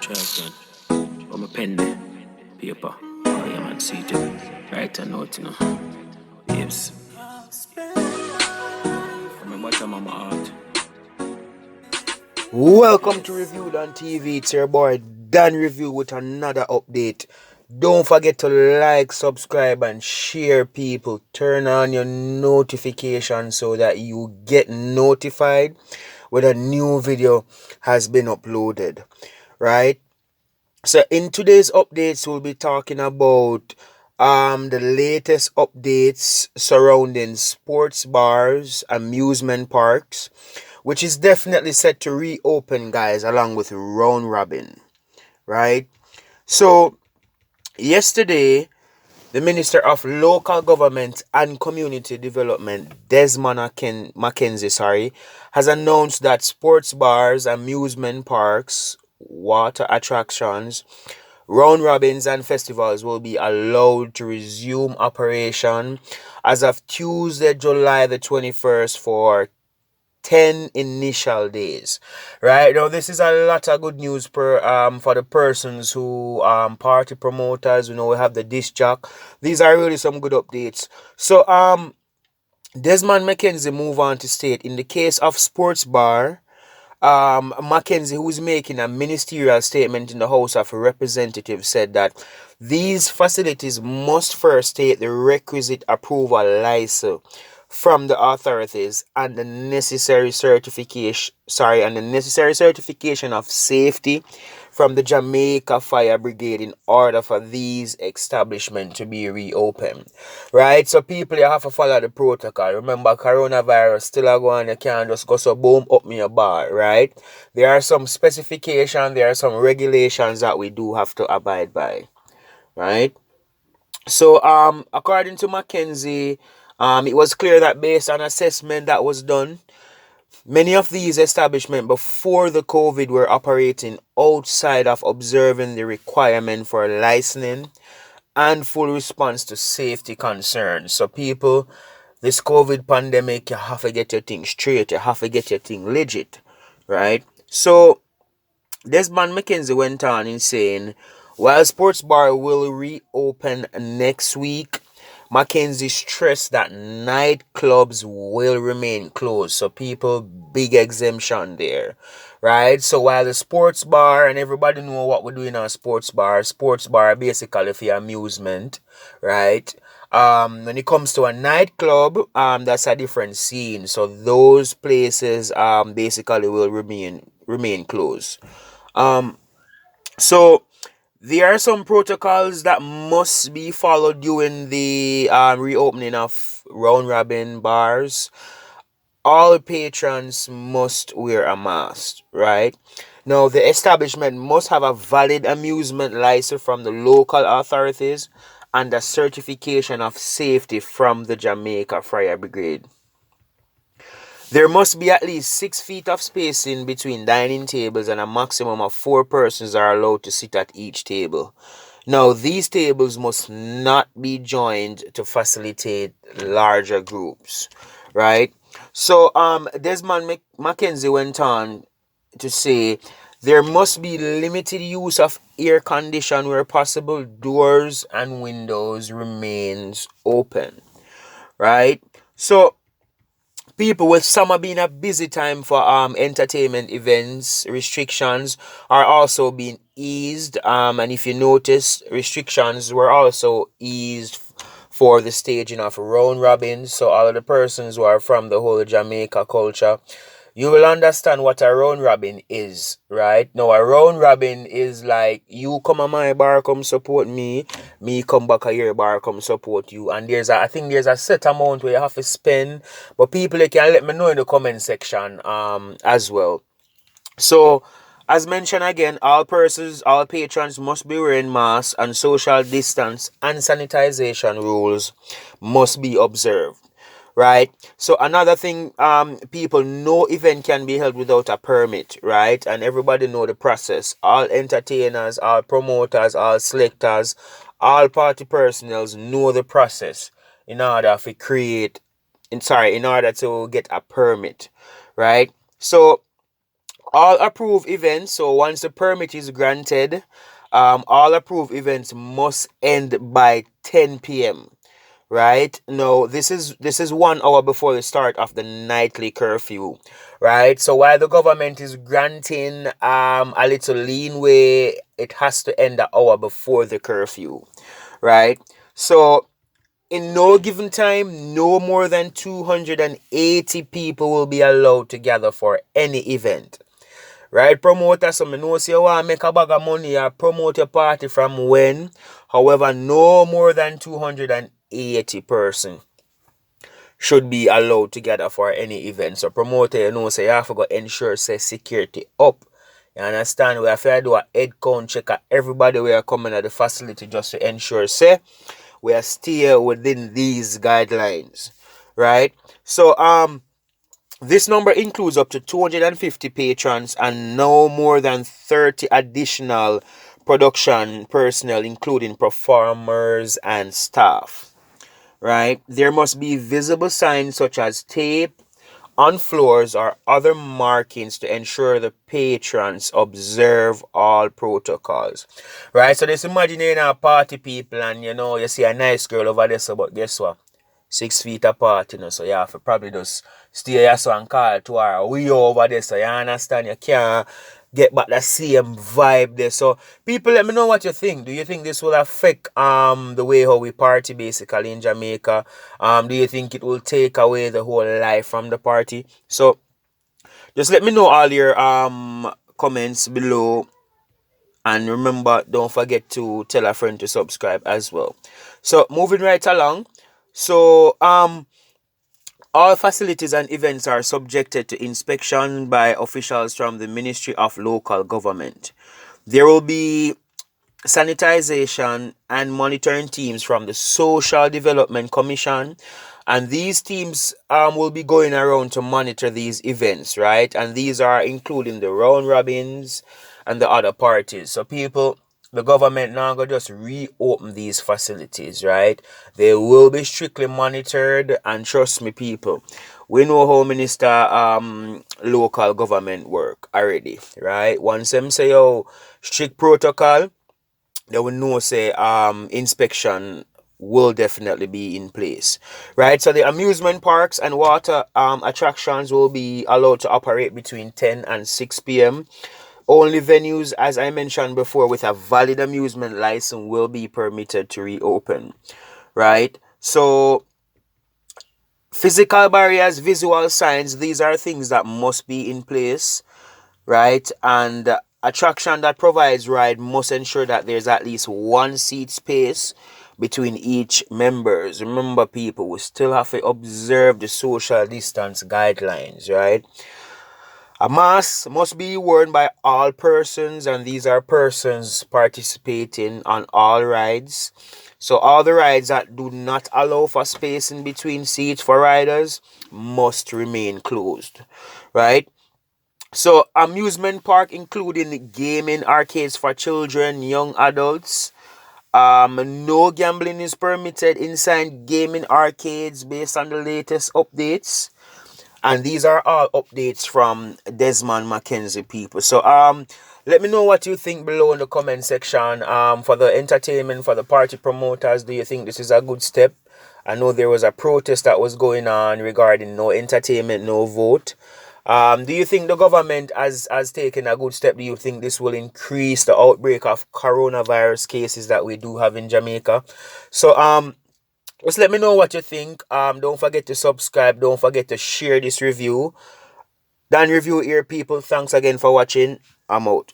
Champion. I'm a pen there. Paper. Oh yeah man, see it. Write a note, you know. Babes. From the bottom of my heart. Welcome to Reviewed on TV. It's your boy Dan Review with another update. Don't forget to like, subscribe, and share, people. Turn on your notifications so that you get notified when a new video has been uploaded. Right? So in today's updates, we'll be talking about the latest updates surrounding sports bars, amusement parks, which is definitely set to reopen, guys, along with round robin, right? So yesterday, the Minister of Local Government and Community Development, Desmond Mackenzie, has announced that sports bars, amusement parks, water attractions, round robins, and festivals will be allowed to resume operation as of Tuesday, July the 21st for 10 initial days. Right now, this is a lot of good news for the persons who party promoters. We have the disc jock. These are really some good updates. So Desmond Mackenzie move on to state, in the case of sports bar, Mackenzie, who is making a ministerial statement in the House of Representatives, said that these facilities must first take the requisite approval license from the authorities and the necessary certification of safety from the Jamaica Fire Brigade in order for these establishments to be reopened. Right? So people, you have to follow the protocol. Remember, coronavirus still a going, you can't just go so boom up in your bar, right? There are some specifications, there are some regulations that we do have to abide by. Right? So according to Mackenzie, it was clear that based on assessment that was done, many of these establishments before the COVID were operating outside of observing the requirement for licensing and full response to safety concerns. So people, this COVID pandemic, you have to get your thing straight, you have to get your thing legit, right? So Desmond Mackenzie went on in saying, while sports bar will reopen next week, Mackenzie stressed that nightclubs will remain closed. So people, big exemption there, right? So while the sports bar, and everybody know what we're doing on sports bar basically for amusement, right? When it comes to a nightclub, that's a different scene. So those places basically will remain closed. Um, so there are some protocols that must be followed during the reopening of round robin bars. All patrons must wear a mask, right? Now, the establishment must have a valid amusement license from the local authorities and a certification of safety from the Jamaica Fire Brigade. There must be at least 6 feet of spacing between dining tables, and a maximum of 4 persons are allowed to sit at each table. Now, these tables must not be joined to facilitate larger groups, right? So, Desmond Mackenzie went on to say there must be limited use of air condition where possible. Doors and windows remains open, right? So people, with summer being a busy time for entertainment events, restrictions are also being eased. And if you notice, restrictions were also eased for the staging of round robins. So all of the persons who are from the whole Jamaica culture, you will understand what a round robin is, right? Now, a round robin is like you come on my bar, come support me come back a your bar, come support you. And I think there's a set amount where you have to spend, but people, you can let me know in the comment section as well. So, as mentioned again, all patrons must be wearing masks, and social distance and sanitization rules must be observed. Right. So another thing, people, no event can be held without a permit, right? And everybody know the process. All entertainers, all promoters, all selectors, all party personnel know the process in order in order to get a permit, right? So All approved events, so once the permit is granted, all approved events must end by 10 p.m. Right now, this is 1 hour before the start of the nightly curfew, right? So while the government is granting a little leeway, it has to end an hour before the curfew, right? So in no given time, no more than 280 people will be allowed to gather for any event. Right, promoter, so me know say you want to make a bag of money or promote your party from when. However, no more than 280 person should be allowed to gather for any event. So promoter, you know, say you have to go ensure say security up. You understand? We have to do a head count check at everybody we are coming at the facility just to ensure say we are still within these guidelines. Right? So this number includes up to 250 patrons and no more than 30 additional production personnel, including performers and staff. Right? There must be visible signs such as tape on floors or other markings to ensure the patrons observe all protocols. Right? So just imagine you're in a party, people, and you see a nice girl over there, so but guess what? 6 feet apart, so you have to probably just stay here so and call to her. We over there, so you understand, you can't get back the same vibe there. So people, let me know what you think. Do you think this will affect the way how we party basically in Jamaica? Do you think it will take away the whole life from the party? So just let me know all your comments below. And remember, don't forget to tell a friend to subscribe as well. So moving right along. So all facilities and events are subjected to inspection by officials from the Ministry of Local Government. There will be sanitization and monitoring teams from the Social Development Commission, and these teams will be going around to monitor these events, right? And these are including the round robins and the other parties. So people, the government now going to just reopen these facilities, right? They will be strictly monitored, and trust me, people, we know how Minister local government work already, right? Once them say yo strict protocol, they will know say inspection will definitely be in place, right? So the amusement parks and water attractions will be allowed to operate between 10 and 6 p.m. Only venues, as I mentioned before, with a valid amusement license will be permitted to reopen, right? So physical barriers, visual signs, these are things that must be in place, right? And attraction that provides ride must ensure that there's at least one seat space between each members. Remember, people, we still have to observe the social distance guidelines, right? A mask must be worn by all persons, and these are persons participating on all rides. So all the rides that do not allow for space in between seats for riders must remain closed, right? So amusement park including gaming arcades for children, young adults. No gambling is permitted inside gaming arcades based on the latest updates. And these are all updates from Desmond Mackenzie, people. So let me know what you think below in the comment section. For the entertainment, for the party promoters, do you think this is a good step? I know there was a protest that was going on regarding no entertainment, no vote. Do you think the government has taken a good step? Do you think this will increase the outbreak of coronavirus cases that we do have in Jamaica? So just let me know what you think. Don't forget to subscribe. Don't forget to share this review. Dan Review here, people. Thanks again for watching. I'm out.